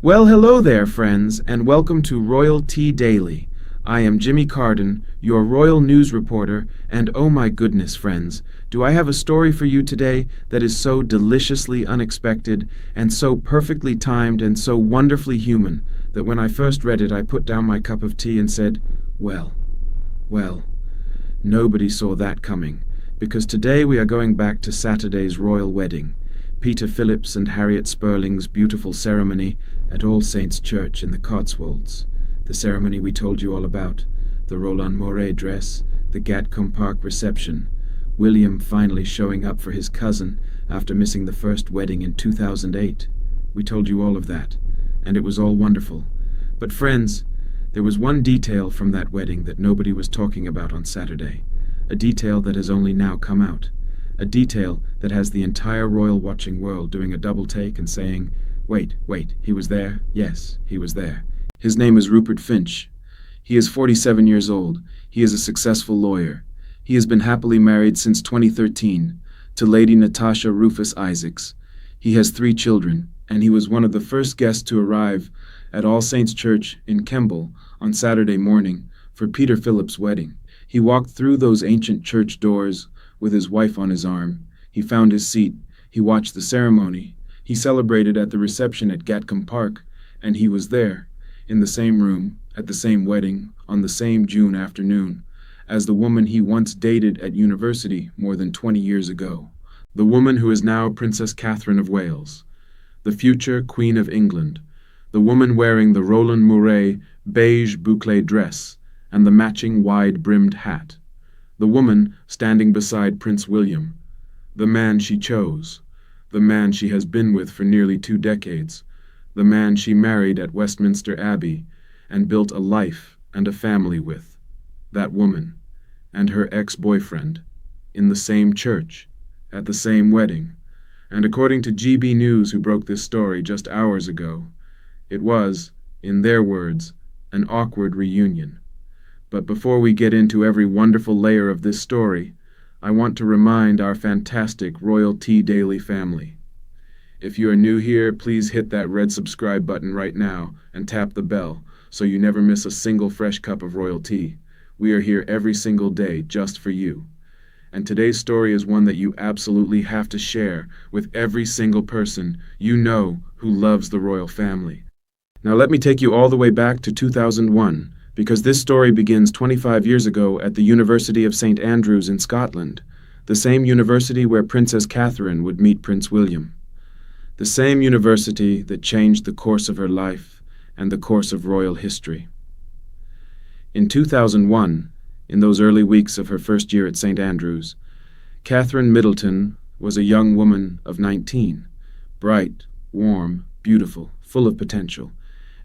Well, hello there, friends, and welcome to Royal Tea Daily. I am Jimmy Carden, your royal news reporter, and oh my goodness, friends, do I have a story for you today that is so deliciously unexpected, and so perfectly timed, and so wonderfully human, that when I first read it, I put down my cup of tea and said, well, nobody saw that coming, because today we are going back to Saturday's royal wedding, Peter Phillips and Harriet Sperling's beautiful ceremony at All Saints' Church in the Cotswolds. The ceremony we told you all about, the Roland Mouret dress, the Gatcombe Park reception, William finally showing up for his cousin after missing the first wedding in 2008. We told you all of that, and it was all wonderful. But friends, there was one detail from that wedding that nobody was talking about on Saturday, a detail that has only now come out. A detail that has the entire royal watching world doing a double take and saying, wait, he was there? Yes, he was there. His name is Rupert Finch. He is 47 years old. He is a successful lawyer. He has been happily married since 2013 to Lady Natasha Rufus Isaacs. He has 3 children, and he was one of the first guests to arrive at All Saints' Church in Kemble on Saturday morning for Peter Phillips' wedding. He walked through those ancient church doors with his wife on his arm. He found his seat. He watched the ceremony. He celebrated at the reception at Gatcombe Park, and he was there, in the same room, at the same wedding, on the same June afternoon, as the woman he once dated at university more than 20 years ago, the woman who is now Princess Catherine of Wales, the future Queen of England, the woman wearing the Roland Mouret beige boucle dress and the matching wide-brimmed hat, the woman standing beside Prince William, the man she chose, the man she has been with for nearly 2 decades, the man she married at Westminster Abbey and built a life and a family with, that woman, and her ex-boyfriend, in the same church, at the same wedding, and according to GB News, who broke this story just hours ago, it was, in their words, an awkward reunion. But before we get into every wonderful layer of this story, I want to remind our fantastic Royal Tea Daily family. If you are new here, please hit that red subscribe button right now and tap the bell so you never miss a single fresh cup of royal tea. We are here every single day just for you. And today's story is one that you absolutely have to share with every single person you know who loves the royal family. Now let me take you all the way back to 2001, because this story begins 25 years ago at the University of St. Andrews in Scotland, the same university where Princess Catherine would meet Prince William. The same university that changed the course of her life and the course of royal history. In 2001, in those early weeks of her first year at St. Andrews, Catherine Middleton was a young woman of 19, bright, warm, beautiful, full of potential,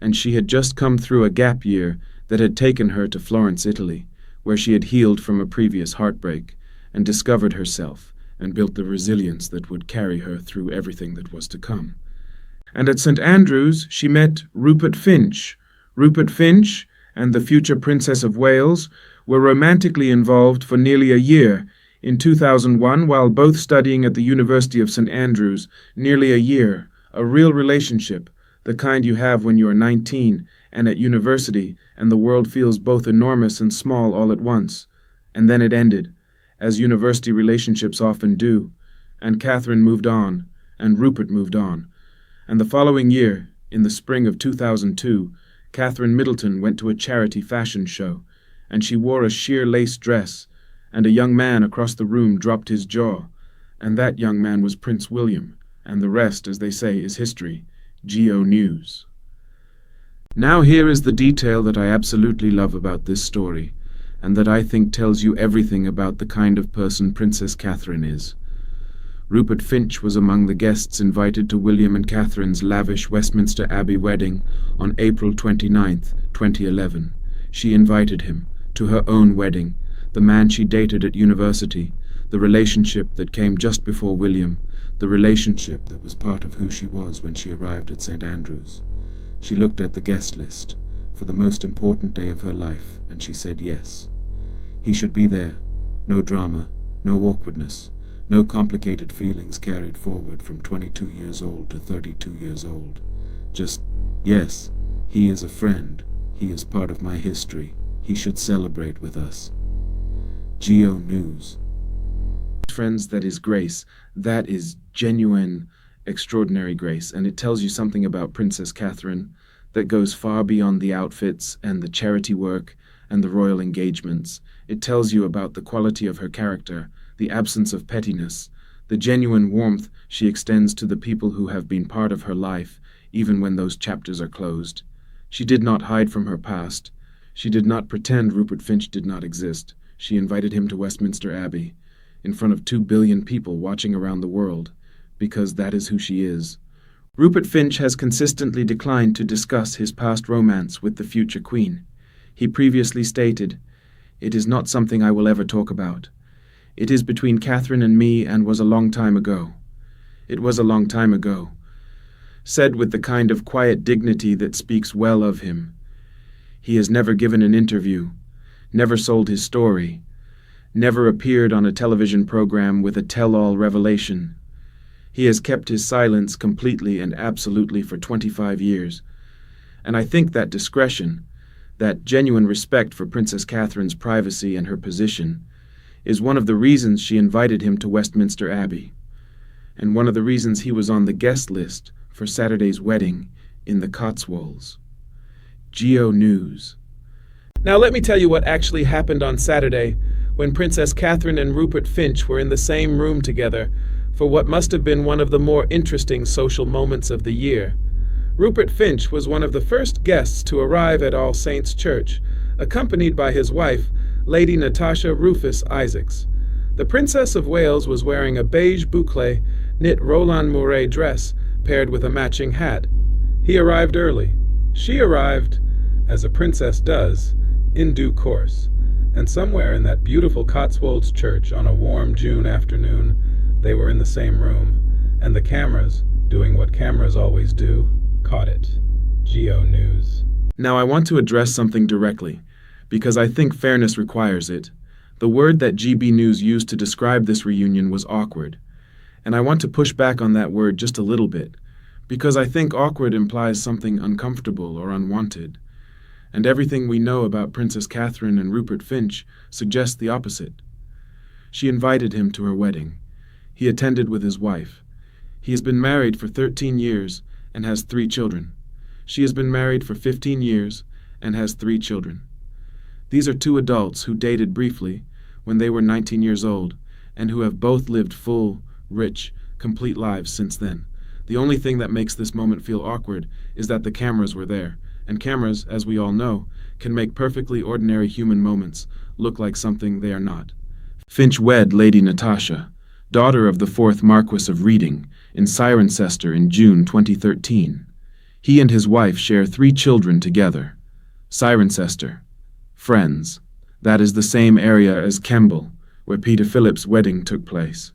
and she had just come through a gap year that had taken her to Florence, Italy, where she had healed from a previous heartbreak and discovered herself and built the resilience that would carry her through everything that was to come. And at St. Andrews, she met Rupert Finch. Rupert Finch and the future Princess of Wales were romantically involved for nearly a year in 2001 while both studying at the University of St. Andrews. Nearly a year, a real relationship, the kind you have when you are 19 and at university, and the world feels both enormous and small all at once. And then it ended, as university relationships often do, and Catherine moved on, and Rupert moved on. And the following year, in the spring of 2002, Catherine Middleton went to a charity fashion show, and she wore a sheer lace dress, and a young man across the room dropped his jaw, and that young man was Prince William, and the rest, as they say, is history. GO News. Now here is the detail that I absolutely love about this story, and that I think tells you everything about the kind of person Princess Catherine is. Rupert Finch was among the guests invited to William and Catherine's lavish Westminster Abbey wedding on April 29th, 2011. She invited him to her own wedding, the man she dated at university, the relationship that came just before William, the relationship that was part of who she was when she arrived at St. Andrews. She looked at the guest list for the most important day of her life, and she said yes. He should be there. No drama, no awkwardness, no complicated feelings carried forward from 22 years old to 32 years old. Just Yes, he is a friend. He is part of my history. He should celebrate with us. Geo News. Friends, that is grace. That is genuine, extraordinary grace, and it tells you something about Princess Catherine that goes far beyond the outfits and the charity work and the royal engagements. It tells you about the quality of her character, the absence of pettiness, the genuine warmth she extends to the people who have been part of her life, even when those chapters are closed. She did not hide from her past. She did not pretend Rupert Finch did not exist. She invited him to Westminster Abbey, in front of 2 billion people watching around the world, because that is who she is. Rupert Finch has consistently declined to discuss his past romance with the future Queen. He previously stated, "It is not something I will ever talk about. It is between Catherine and me and was a long time ago." It was a long time ago, said with the kind of quiet dignity that speaks well of him. He has never given an interview, never sold his story, never appeared on a television program with a tell-all revelation. He has kept his silence completely and absolutely for 25 years. And I think that discretion, that genuine respect for Princess Catherine's privacy and her position, is one of the reasons she invited him to Westminster Abbey, and one of the reasons he was on the guest list for Saturday's wedding in the Cotswolds. Geo News. Now let me tell you what actually happened on Saturday when Princess Catherine and Rupert Finch were in the same room together for what must have been one of the more interesting social moments of the year. Rupert Finch was one of the first guests to arrive at All Saints Church, accompanied by his wife, Lady Natasha Rufus Isaacs. The Princess of Wales was wearing a beige boucle knit Roland Mouret dress paired with a matching hat. He arrived early. She arrived, as a princess does, in due course. And somewhere in that beautiful Cotswolds church on a warm June afternoon, they were in the same room, and the cameras, doing what cameras always do, caught it. Geo News. Now I want to address something directly, because I think fairness requires it. The word that GB News used to describe this reunion was awkward, and I want to push back on that word just a little bit, because I think awkward implies something uncomfortable or unwanted. And everything we know about Princess Catherine and Rupert Finch suggests the opposite. She invited him to her wedding. He attended with his wife. He has been married for 13 years and has 3 children. She has been married for 15 years and has 3 children. These are 2 adults who dated briefly when they were 19 years old and who have both lived full, rich, complete lives since then. The only thing that makes this moment feel awkward is that the cameras were there. And cameras, as we all know, can make perfectly ordinary human moments look like something they are not. Finch wed Lady Natasha, daughter of the 4th Marquess of Reading, in Cirencester in June 2013. He and his wife share 3 children together. Cirencester. Friends. That is the same area as Kemble, where Peter Phillips' wedding took place.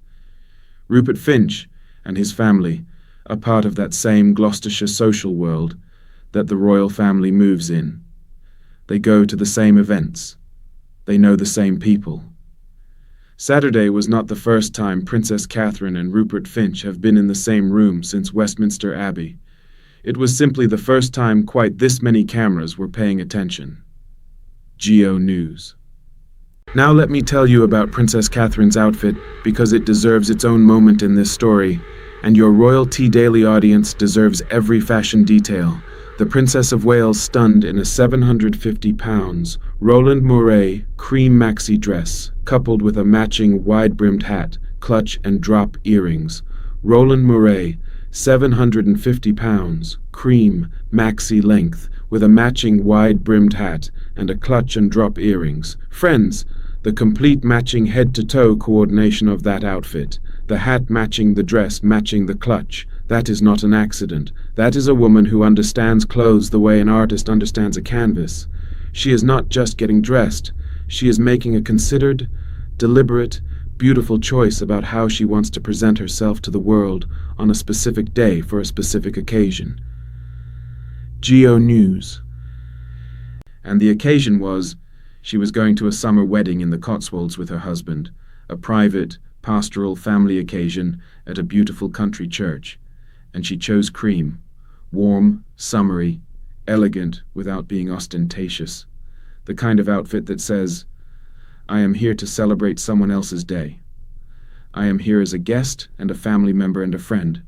Rupert Finch and his family are part of that same Gloucestershire social world that the royal family moves in. They go to the same events. They know the same people. Saturday was not the first time Princess Catherine and Rupert Finch have been in the same room since Westminster Abbey. It was simply the first time quite this many cameras were paying attention. Geo News. Now let me tell you about Princess Catherine's outfit, because it deserves its own moment in this story, and your Royal Tea Daily audience deserves every fashion detail. The Princess of Wales stunned in a £750 Roland Mouret cream maxi dress, coupled with a matching wide-brimmed hat, clutch and drop earrings. Roland Mouret, £750 cream maxi length, with a matching wide-brimmed hat and a clutch and drop earrings. Friends, the complete matching head-to-toe coordination of that outfit, the hat matching the dress matching the clutch, that is not an accident. That is a woman who understands clothes the way an artist understands a canvas. She is not just getting dressed. She is making a considered, deliberate, beautiful choice about how she wants to present herself to the world on a specific day for a specific occasion. Geo News. And the occasion was, she was going to a summer wedding in the Cotswolds with her husband, a private, pastoral family occasion at a beautiful country church, and she chose cream, Warm, summery, elegant without being ostentatious. The kind of outfit that says, I am here to celebrate someone else's day. I am here as a guest and a family member and a friend.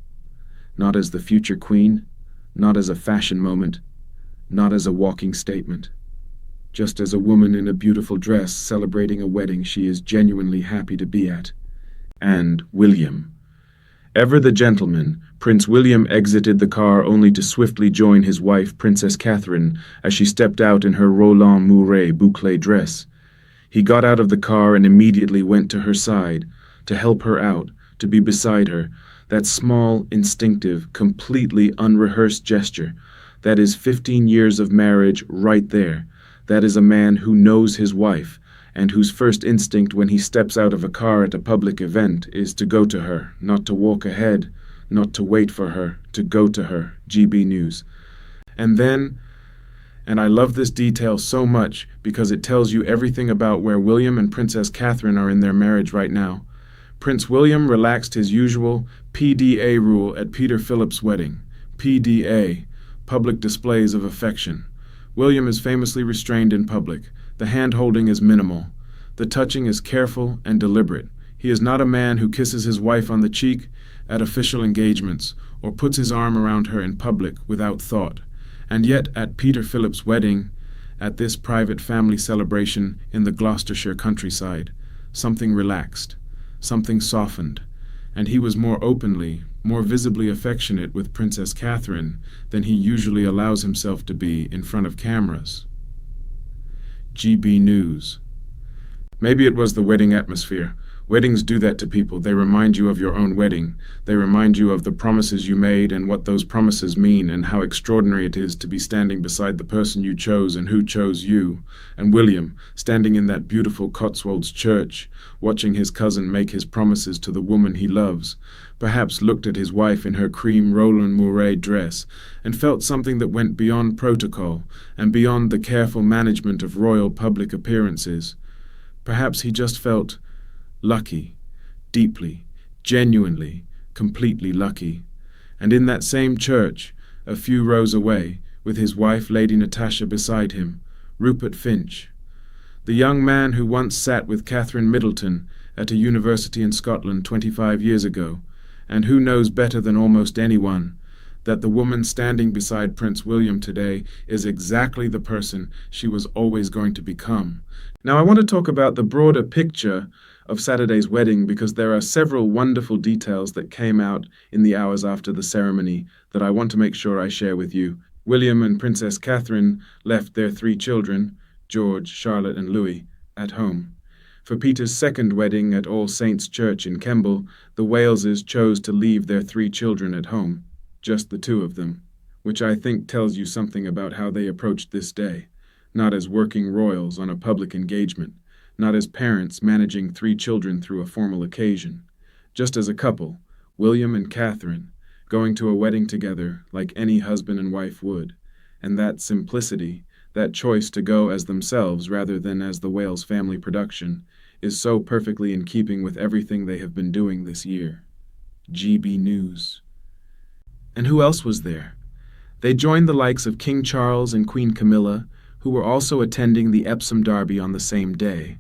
Not as the future queen, not as a fashion moment, not as a walking statement. Just as a woman in a beautiful dress celebrating a wedding she is genuinely happy to be at. And William. Ever the gentleman, Prince William exited the car only to swiftly join his wife, Princess Catherine, as she stepped out in her Roland Mouret boucle dress. He got out of the car and immediately went to her side, to help her out, to be beside her. That small, instinctive, completely unrehearsed gesture. That is 15 years of marriage right there. That is a man who knows his wife, and whose first instinct when he steps out of a car at a public event is to go to her, not to walk ahead, not to wait for her, to go to her. GB News. And then, and I love this detail so much because it tells you everything about where William and Princess Catherine are in their marriage right now. Prince William relaxed his usual PDA rule at Peter Phillips' wedding. PDA, public displays of affection. William is famously restrained in public. The hand-holding is minimal. The touching is careful and deliberate. He is not a man who kisses his wife on the cheek at official engagements or puts his arm around her in public without thought. And yet at Peter Phillips' wedding, at this private family celebration in the Gloucestershire countryside, something relaxed. Something softened, and he was more openly, more visibly affectionate with Princess Catherine than he usually allows himself to be in front of cameras. GB News. Maybe it was the wedding atmosphere. Weddings do that to people. They remind you of your own wedding. They remind you of the promises you made and what those promises mean and how extraordinary it is to be standing beside the person you chose and who chose you. And William, standing in that beautiful Cotswolds church, watching his cousin make his promises to the woman he loves, perhaps looked at his wife in her cream Roland Mouret dress and felt something that went beyond protocol and beyond the careful management of royal public appearances. Perhaps he just felt lucky, deeply, genuinely, completely lucky. And in that same church, a few rows away, with his wife Lady Natasha beside him, Rupert Finch, the young man who once sat with Catherine Middleton at a university in Scotland 25 years ago, and who knows better than almost anyone that the woman standing beside Prince William today is exactly the person she was always going to become. Now I want to talk about the broader picture of Saturday's wedding because there are several wonderful details that came out in the hours after the ceremony that I want to make sure I share with you. William and Princess Catherine left their 3 children, George, Charlotte, and Louis, at home. For Peter's second wedding at All Saints' Church in Kemble, the Waleses chose to leave their 3 children at home, just the 2 of them, which I think tells you something about how they approached this day, not as working royals on a public engagement, not as parents managing 3 children through a formal occasion, just as a couple, William and Catherine, going to a wedding together like any husband and wife would, and that simplicity, that choice to go as themselves rather than as the Wales family production, is so perfectly in keeping with everything they have been doing this year. GB News. And who else was there? They joined the likes of King Charles and Queen Camilla, who were also attending the Epsom Derby on the same day,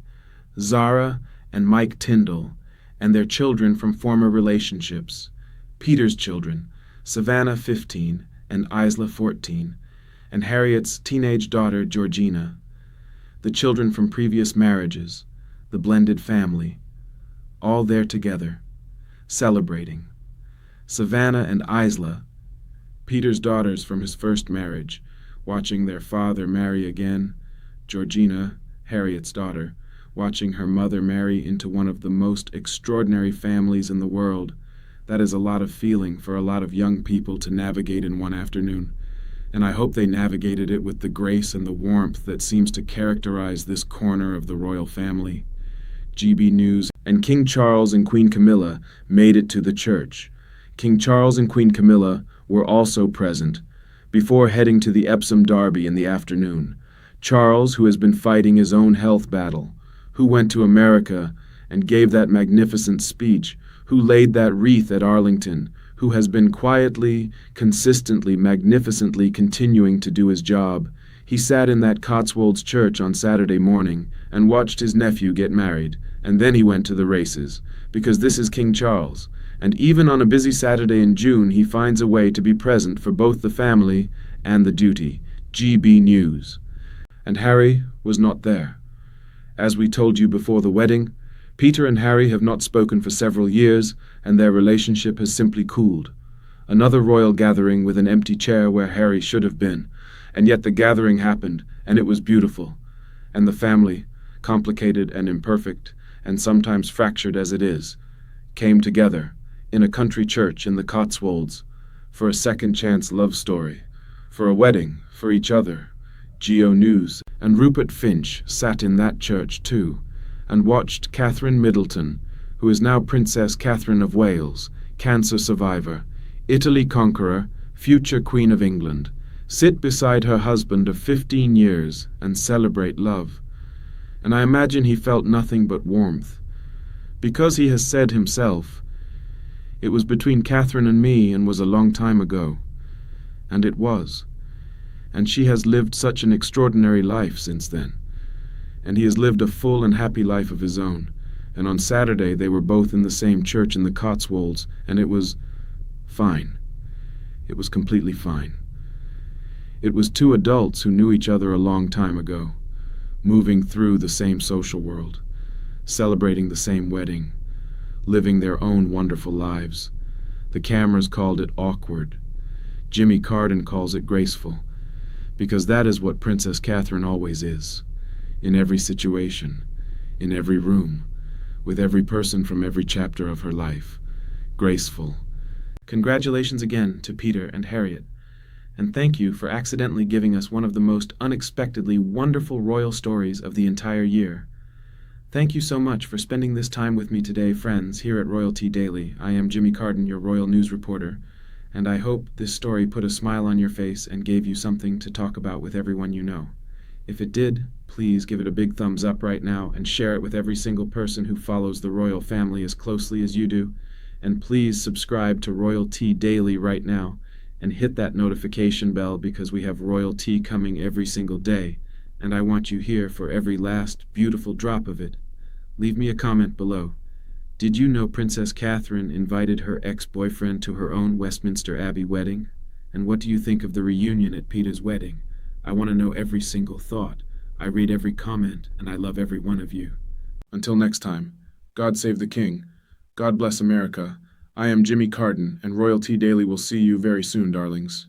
Zara and Mike Tyndall, and their children from former relationships, Peter's children, Savannah 15 and Isla 14, and Harriet's teenage daughter Georgina, the children from previous marriages, the blended family, all there together, celebrating. Savannah and Isla, Peter's daughters from his first marriage, watching their father marry again, Georgina, Harriet's daughter, watching her mother marry into one of the most extraordinary families in the world. That is a lot of feeling for a lot of young people to navigate in one afternoon, and I hope they navigated it with the grace and the warmth that seems to characterize this corner of the royal family. GB News. And King Charles and Queen Camilla made it to the church. King Charles and Queen Camilla were also present, before heading to the Epsom Derby in the afternoon. Charles, who has been fighting his own health battle, who went to America and gave that magnificent speech, who laid that wreath at Arlington, who has been quietly, consistently, magnificently continuing to do his job. He sat in that Cotswolds church on Saturday morning and watched his nephew get married, and then he went to the races, because this is King Charles, and even on a busy Saturday in June he finds a way to be present for both the family and the duty. GB News. And Harry was not there. As we told you before the wedding, Peter and Harry have not spoken for several years, and their relationship has simply cooled. Another royal gathering with an empty chair where Harry should have been, and yet the gathering happened, and it was beautiful. And the family, complicated and imperfect, and sometimes fractured as it is, came together in a country church in the Cotswolds for a second-chance love story, for a wedding, for each other. GO News. And Rupert Finch sat in that church too, and watched Catherine Middleton, who is now Princess Catherine of Wales, cancer survivor, Italy conqueror, future Queen of England, sit beside her husband of 15 years and celebrate love. And I imagine he felt nothing but warmth, because he has said himself, "It was between Catherine and me and was a long time ago." And it was. And she has lived such an extraordinary life since then. And he has lived a full and happy life of his own. And on Saturday they were both in the same church in the Cotswolds, and it was fine. It was completely fine. It was two adults who knew each other a long time ago, moving through the same social world, celebrating the same wedding, living their own wonderful lives. The cameras called it awkward. Jimmy Carden calls it graceful, because that is what Princess Catherine always is, in every situation, in every room, with every person from every chapter of her life. Graceful. Congratulations again to Peter and Harriet, and thank you for accidentally giving us one of the most unexpectedly wonderful royal stories of the entire year. Thank you so much for spending this time with me today, friends, here at Royalty Daily. I am Jimmy Carden, your royal news reporter, and I hope this story put a smile on your face and gave you something to talk about with everyone you know. If it did, please give it a big thumbs up right now and share it with every single person who follows the royal family as closely as you do. And please subscribe to Royalty Daily right now and hit that notification bell, because we have royalty coming every single day, and I want you here for every last beautiful drop of it. Leave me a comment below. Did you know Princess Catherine invited her ex-boyfriend to her own Westminster Abbey wedding? And what do you think of the reunion at Peter's wedding? I want to know every single thought. I read every comment, and I love every one of you. Until next time, God save the King. God bless America. I am Jimmy Carden, and Royalty Daily will see you very soon, darlings.